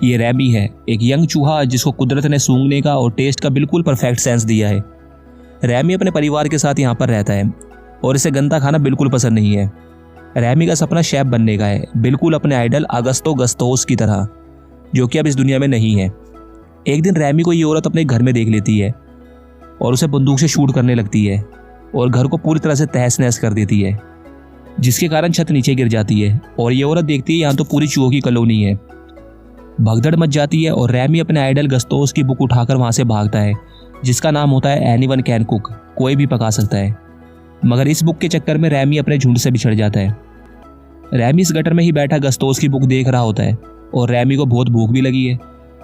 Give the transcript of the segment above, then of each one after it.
ये रैमी है, एक यंग चूहा जिसको कुदरत ने सूंघने का और टेस्ट का बिल्कुल परफेक्ट सेंस दिया है। रैमी अपने परिवार के साथ यहाँ पर रहता है और इसे गंदा खाना बिल्कुल पसंद नहीं है। रैमी का सपना शेफ बनने का है, बिल्कुल अपने आइडल अगस्तो गस्तोस की तरह, जो कि अब इस दुनिया में नहीं है। एक दिन रैमी को ये औरत अपने घर में देख लेती है और उसे बंदूक से शूट करने लगती है और घर को पूरी तरह से तहस नहस कर देती है, जिसके कारण छत नीचे गिर जाती है और ये औरत देखती है यहाँ तो पूरी चूहों की कॉलोनी है। भगदड़ मच जाती है और रैमी अपने आइडल गस्तोस की बुक उठाकर वहां से भागता है, जिसका नाम होता है एनीवन कैन कुक, कोई भी पका सकता है। मगर इस बुक के चक्कर में रैमी अपने झुंड से बिछड़ जाता है। रैमी इस गटर में ही बैठा गस्तोस की बुक देख रहा होता है और रैमी को बहुत भूख भी लगी है।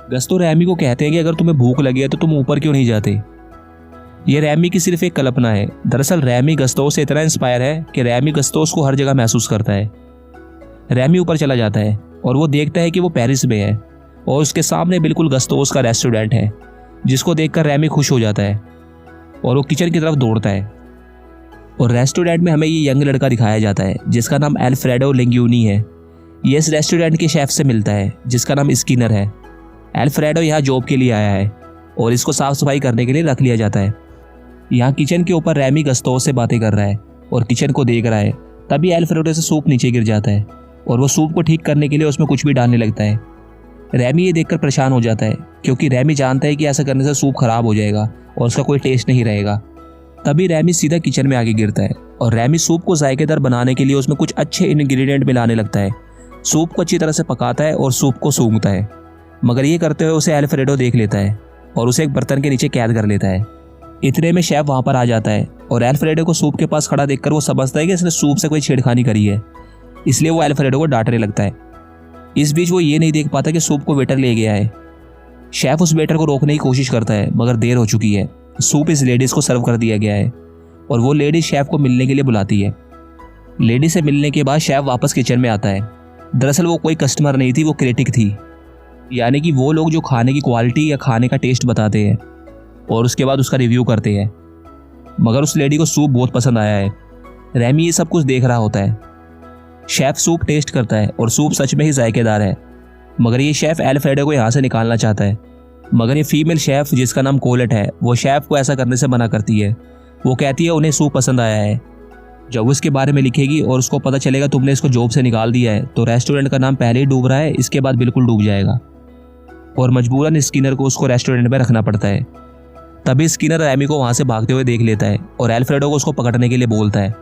गस्तो रैमी को कहते हैं कि अगर तुम्हें भूख लगी है तो तुम ऊपर क्यों नहीं जाते। ये रैमी की सिर्फ एक कल्पना है। दरअसल रैमी गस्तोस से इतना इंस्पायर है कि रैमी गस्तोस को हर जगह महसूस करता है। रैमी ऊपर चला जाता है और वो देखता है कि वो पेरिस में है और उसके सामने बिल्कुल गस्तोस का रेस्टोरेंट है, जिसको देखकर रैमी खुश हो जाता है और वो किचन की तरफ दौड़ता है। और रेस्टोरेंट में हमें ये यंग लड़का दिखाया जाता है जिसका नाम अल्फ्रेडो लिंग्यूनी है। ये इस रेस्टोरेंट के शेफ से मिलता है जिसका नाम स्किनर है। अल्फ्रेडो यहाँ जॉब के लिए आया है और इसको साफ सफाई करने के लिए रख लिया जाता है। यहाँ किचन के ऊपर रैमी गस्तोस से बातें कर रहा है और किचन को देख रहा है। तभी अल्फ्रेडो से सूप नीचे गिर जाता है और वो सूप को ठीक करने के लिए उसमें कुछ भी डालने लगता है। रैमी ये देखकर परेशान हो जाता है क्योंकि रैमी जानता है कि ऐसा करने से सूप खराब हो जाएगा और उसका कोई टेस्ट नहीं रहेगा। तभी रैमी सीधा किचन में आगे गिरता है और रैमी सूप को जायकेदार बनाने के लिए उसमें कुछ अच्छे इंग्रेडिएंट मिलाने लगता है। सूप को अच्छी तरह से पकाता है और सूप को सूंघता है, मगर ये करते हुए उसे अल्फ्रेडो देख लेता है और उसे एक बर्तन के नीचे कैद कर लेता है। इतने में शेफ वहां पर आ जाता है और अल्फ्रेडो को सूप के पास खड़ा देखकर वो समझता है कि इसने सूप से कोई छेड़खानी करी है, इसलिए वो अल्फ्रेडो को डांटने लगता है। इस बीच वो ये नहीं देख पाता कि सूप को वेटर ले गया है। शेफ उस वेटर को रोकने की कोशिश करता है मगर देर हो चुकी है। सूप इस लेडीज को सर्व कर दिया गया है और वो लेडीज शेफ को मिलने के लिए बुलाती है। लेडी से मिलने के बाद शेफ वापस किचन में आता है। दरअसल वो कोई कस्टमर नहीं थी, वो क्रिटिक थी, यानी कि वो लोग जो खाने की क्वालिटी या खाने का टेस्ट बताते हैं और उसके बाद उसका रिव्यू करते हैं। मगर उस लेडी को सूप बहुत पसंद आया है। रैमी ये सब कुछ देख रहा होता है। शेफ सूप टेस्ट करता है और सूप सच में ही जायकेदार है, मगर ये शेफ अल्फ्रेडो को यहाँ से निकालना चाहता है। मगर ये फीमेल शेफ जिसका नाम कोलेट है, वो शेफ को ऐसा करने से मना करती है। वो कहती है उन्हें सूप पसंद आया है। जब उसके बारे में लिखेगी और उसको पता चलेगा तुमने इसको जॉब से निकाल दिया है तो रेस्टोरेंट का नाम पहले ही डूब रहा है, इसके बाद बिल्कुल डूब जाएगा और मजबूरन स्किनर को उसको रेस्टोरेंट में रखना पड़ता है। तभी स्किनर रैमी को वहाँ से भागते हुए देख लेता है और अल्फ्रेडो को उसको पकड़ने के लिए बोलता है।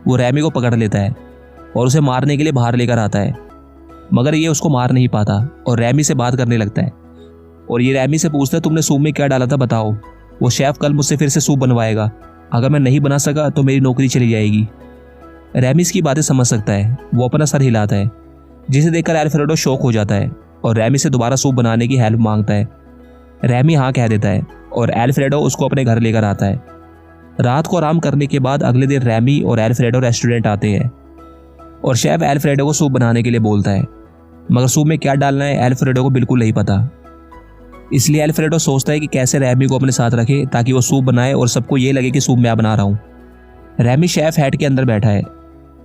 वो रैमी को पकड़ लेता है और उसे मारने के लिए बाहर लेकर आता है, मगर ये उसको मार नहीं पाता और रैमी से बात करने लगता है। और ये रैमी से पूछता है तुमने सूप में क्या डाला था बताओ। वो शेफ कल मुझसे फिर से सूप बनवाएगा, अगर मैं नहीं बना सका तो मेरी नौकरी चली जाएगी। रैमी इसकी बातें समझ सकता है। वो अपना सर हिलाता है, जिसे देखकर अल्फ्रेडो शॉक हो जाता है और रैमी से दोबारा सूप बनाने की हेल्प मांगता है। रैमी हाँ कह देता है और अल्फ्रेडो उसको अपने घर लेकर आता है। रात को आराम करने के बाद अगले दिन रैमी और अल्फ्रेडो रेस्टोरेंट आते हैं और शेफ अल्फ्रेडो को सूप बनाने के लिए बोलता है, मगर सूप में क्या डालना है अल्फ्रेडो को बिल्कुल नहीं पता। इसलिए अल्फ्रेडो सोचता है कि कैसे रैमी को अपने साथ रखे ताकि वो सूप बनाए और सबको ये लगे कि सूप मैं बना रहा हूँ। रैमी शेफ हेड के अंदर बैठा है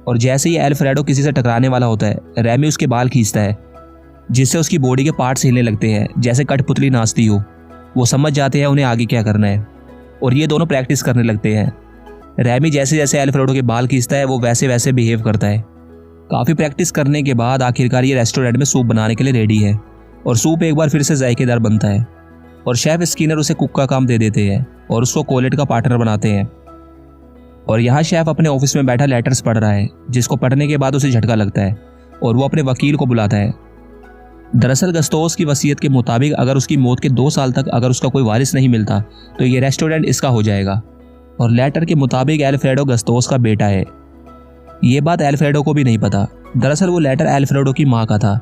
और जैसे ही अल्फ्रेडो किसी से टकराने वाला होता है, रैमी उसके बाल खींचता है, जिससे उसकी बॉडी के पार्ट्स हिलने लगते हैं जैसे कठपुतली नाचती हो। वो समझ जाते हैं उन्हें आगे क्या करना है और ये दोनों प्रैक्टिस करने लगते हैं। रैमी जैसे जैसे अल्फ्रेडो के बाल खींचता है वो वैसे वैसे बिहेव करता है। काफ़ी प्रैक्टिस करने के बाद आखिरकार ये रेस्टोरेंट में सूप बनाने के लिए रेडी है और सूप एक बार फिर से जायकेदार बनता है और शेफ स्किनर उसे कुक का काम दे देते हैं और उसको कोलेट का पार्टनर बनाते हैं। और यहाँ शेफ अपने ऑफिस में बैठा लेटर्स पढ़ रहा है, जिसको पढ़ने के बाद उसे झटका लगता है और वो अपने वकील को बुलाता है। दरअसल गस्तोस की वसीयत के मुताबिक अगर उसकी मौत के 2 साल तक अगर उसका कोई वारिस नहीं मिलता तो ये रेस्टोरेंट इसका हो जाएगा। और लेटर के मुताबिक अल्फ्रेडो गस्तोस का बेटा है। ये बात अल्फ्रेडो को भी नहीं पता। दरअसल वो लेटर अल्फ्रेडो की माँ का था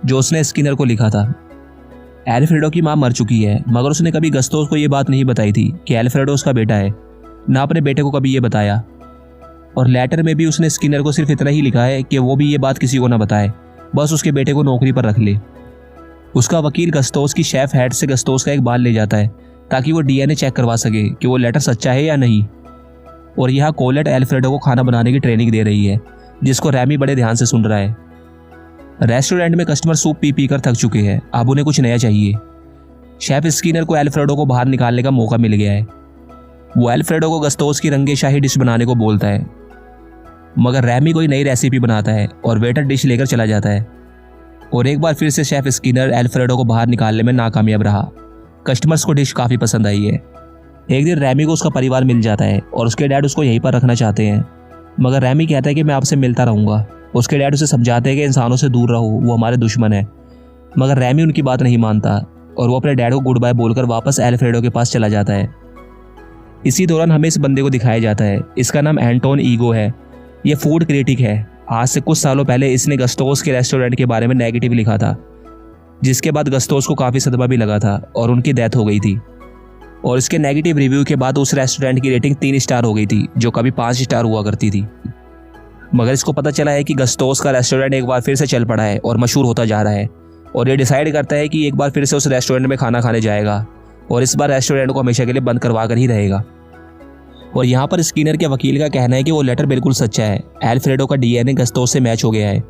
जो उसने स्किनर को लिखा था। अल्फ्रेडो की माँ मर चुकी है, मगर उसने कभी गस्तोस को ये बात नहीं बताई थी कि अल्फ्रेडो उसका बेटा है, ना अपने बेटे को कभी ये बताया। और लेटर में भी उसने स्किनर को सिर्फ इतना ही लिखा है कि वो भी ये बात किसी को ना बताए, बस उसके बेटे को नौकरी पर रख ले। उसका वकील गस्तोस की शेफ हेड से गस्तोस का एक बाल ले जाता है ताकि वो डीएनए चेक करवा सके कि वो लेटर सच्चा है या नहीं। और यहाँ कोलेट अल्फ्रेडो को खाना बनाने की ट्रेनिंग दे रही है, जिसको रैमी बड़े ध्यान से सुन रहा है। रेस्टोरेंट में कस्टमर सूप पी पी कर थक चुके हैं, अब उन्हें कुछ नया चाहिए। शेफ स्किनर को एल्फ्रेडो को बाहर निकालने का मौका मिल गया है। वो एल्फ्रेडो को गस्तोस की रंगे शाही डिश बनाने को बोलता है, मगर रैमी कोई नई रेसिपी बनाता है और वेटर डिश लेकर चला जाता है। और एक बार फिर से शेफ स्किनर एल्फ्रेडो को बाहर निकालने में नाकामयाब रहा। कस्टमर्स को डिश काफ़ी पसंद आई है। एक दिन रैमी को उसका परिवार मिल जाता है और उसके डैड उसको यहीं पर रखना चाहते हैं, मगर रैमी कहता है कि मैं आपसे मिलता रहूँगा। उसके डैड उसे समझाते हैं कि इंसानों से दूर रहो, वो हमारे दुश्मन है, मगर रैमी उनकी बात नहीं मानता और वो अपने डैड को गुड बाय बोलकर वापस एल्फ्रेडो के पास चला जाता है। इसी दौरान हमें इस बंदे को दिखाया जाता है। इसका नाम एंटोन ईगो है। ये फूड क्रिटिक है। आज से कुछ सालों पहले इसने गस्तोस के रेस्टोरेंट के बारे में नेगेटिव लिखा था, जिसके बाद गस्तोस को काफ़ी सदमा भी लगा था और उनकी डेथ हो गई थी। और इसके नेगेटिव रिव्यू के बाद उस रेस्टोरेंट की रेटिंग 3 स्टार हो गई थी, जो कभी 5 स्टार हुआ करती थी। मगर इसको पता चला है कि गस्तोस का रेस्टोरेंट एक बार फिर से चल पड़ा है और मशहूर होता जा रहा है, और ये डिसाइड करता है कि एक बार फिर से उस रेस्टोरेंट में खाना खाने जाएगा और इस बार रेस्टोरेंट को हमेशा के लिए बंद करवा कर ही रहेगा। और यहाँ पर स्किनर के वकील का कहना है कि वो लेटर बिल्कुल सच्चा है। एल्फ्रेडो का डीएनए गस्तोस से मैच हो गया है,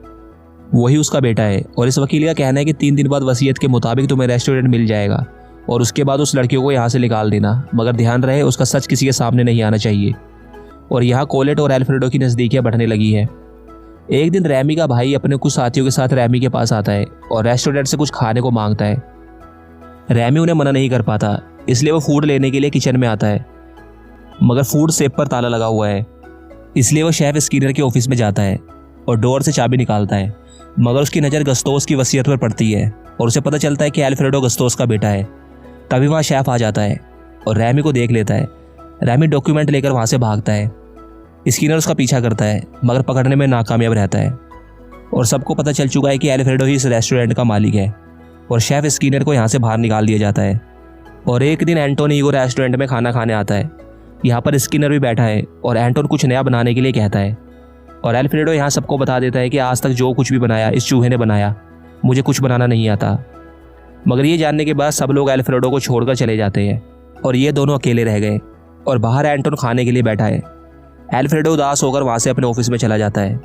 वही उसका बेटा है। और इस वकील का कहना है कि 3 दिन बाद वसीयत के मुताबिक तुम्हें रेस्टोरेंट मिल जाएगा और उसके बाद उस लड़की को यहाँ से निकाल देना, मगर ध्यान रहे उसका सच किसी के सामने नहीं आना चाहिए। और यहाँ कोलेट और एल्फ्रेडो की नज़दीकियाँ बढ़ने लगी है। एक दिन रैमी का भाई अपने कुछ साथियों के साथ रैमी के पास आता है और रेस्टोरेंट से कुछ खाने को मांगता है। रैमी उन्हें मना नहीं कर पाता, इसलिए वो फूड लेने के लिए किचन में आता है, मगर फूड सेफ पर ताला लगा हुआ है। इसलिए वो शेफ स्किनर के ऑफिस में जाता है और डोर से चाबी निकालता है, मगर उसकी नज़र गस्तोस की वसीयत पर पड़ती है और उसे पता चलता है कि एल्फ्रेडो गस्तोस का बेटा है। तभी वहाँ शेफ आ जाता है और रैमी को देख लेता है। रैमी डॉक्यूमेंट लेकर वहाँ से भागता है। स्किनर उसका पीछा करता है, मगर पकड़ने में नाकामयाब रहता है और सबको पता चल चुका है कि एल्फ्रेडो ही इस रेस्टोरेंट का मालिक है और शेफ स्किनर को यहाँ से बाहर निकाल दिया जाता है। और एक दिन एंटोन ईगो रेस्टोरेंट में खाना खाने आता है। यहाँ पर स्किनर भी बैठा है और एंटोन कुछ नया बनाने के लिए कहता है और एल्फ्रेडो यहाँ सबको बता देता है कि आज तक जो कुछ भी बनाया इस चूहे ने बनाया, मुझे कुछ बनाना नहीं आता। मगर ये जानने के बाद सब लोग एल्फ्रेडो को छोड़कर चले जाते हैं और ये दोनों अकेले रह गए और बाहर एंटोन खाने के लिए बैठा है। एल्फ्रेडो उदास होकर वहाँ से अपने ऑफिस में चला जाता है।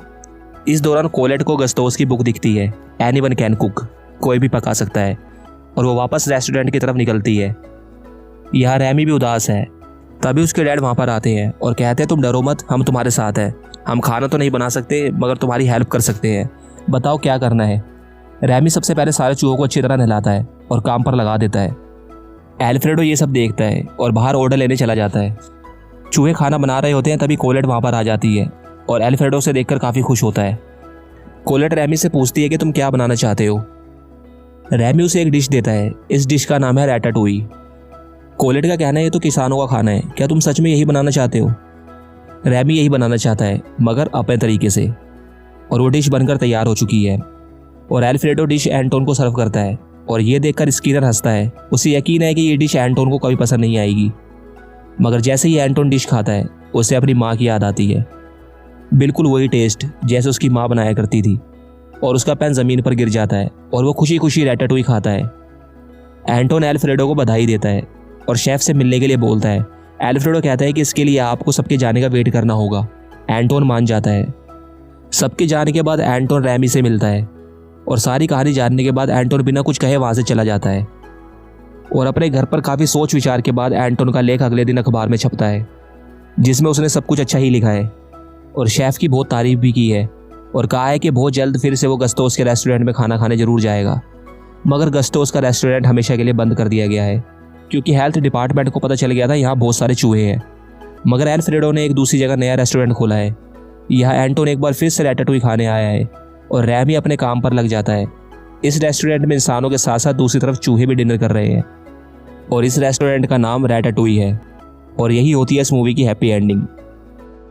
इस दौरान कोलेट को गस्तोस की बुक दिखती है, एनीवन कैन कुक, कोई भी पका सकता है, और वो वापस रेस्टोरेंट की तरफ निकलती है। यहाँ रैमी भी उदास है। तभी उसके डैड वहाँ पर आते हैं और कहते हैं तुम डरो मत, हम तुम्हारे साथ हैं। हम खाना तो नहीं बना सकते मगर तुम्हारी हेल्प कर सकते हैं, बताओ क्या करना है। रैमी सबसे पहले सारे चूहों को अच्छी तरह नहलाता है और काम पर लगा देता है। एल्फ्रेडो ये सब देखता है और बाहर ऑर्डर लेने चला जाता है। चूहे खाना बना रहे होते हैं, तभी कोलेट वहाँ पर आ जाती है और एल्फ्रेडो से देखकर काफ़ी खुश होता है। कोलेट रैमी से पूछती है कि तुम क्या बनाना चाहते हो। रैमी उसे एक डिश देता है। इस डिश का नाम है रैटाटूई। कोलेट का कहना है ये तो किसानों का खाना है, क्या तुम सच में यही बनाना चाहते हो। रैमी यही बनाना चाहता है मगर अपने तरीके से, और वो डिश बनकर तैयार हो चुकी है और एल्फ्रेडो डिश एंटोन को सर्व करता है और ये देखकर स्किनर हंसता है। उसे यकीन है कि ये डिश एंटोन को कभी पसंद नहीं आएगी, मगर जैसे ही एंटोन डिश खाता है उसे अपनी माँ की याद आती है। बिल्कुल वही टेस्ट जैसे उसकी माँ बनाया करती थी, और उसका पेन ज़मीन पर गिर जाता है और वो खुशी खुशी रैटाटूई खाता है। एंटोन एल्फ्रेडो को बधाई देता है और शेफ से मिलने के लिए बोलता है। एल्फ्रेडो कहता है कि इसके लिए आपको सबके जाने का वेट करना होगा। एंटोन मान जाता है। सबके जाने के बाद एंटोन रैमी से मिलता है और सारी कहानी जानने के बाद एंटोन बिना कुछ कहे वहाँ से चला जाता है। और अपने घर पर काफ़ी सोच विचार के बाद एंटोन का लेख अगले दिन अखबार में छपता है, जिसमें उसने सब कुछ अच्छा ही लिखा है और शेफ़ की बहुत तारीफ भी की है और कहा है कि बहुत जल्द फिर से वो गस्तोस के रेस्टोरेंट में खाना खाने जरूर जाएगा। मगर गस्तोस का रेस्टोरेंट हमेशा के लिए बंद कर दिया गया है, क्योंकि हेल्थ डिपार्टमेंट को पता चल गया था यहाँ बहुत सारे चूहे हैं। मगर एल्फ्रेडो ने एक दूसरी जगह नया रेस्टोरेंट खोला है। यहाँ एंटोन एक बार फिर से रैटाटूई खाने आया है और रैमी अपने काम पर लग जाता है। इस रेस्टोरेंट में इंसानों के साथ साथ दूसरी तरफ चूहे भी डिनर कर रहे हैं और इस रेस्टोरेंट का नाम रैटाटूई है। और यही होती है इस मूवी की हैप्पी एंडिंग।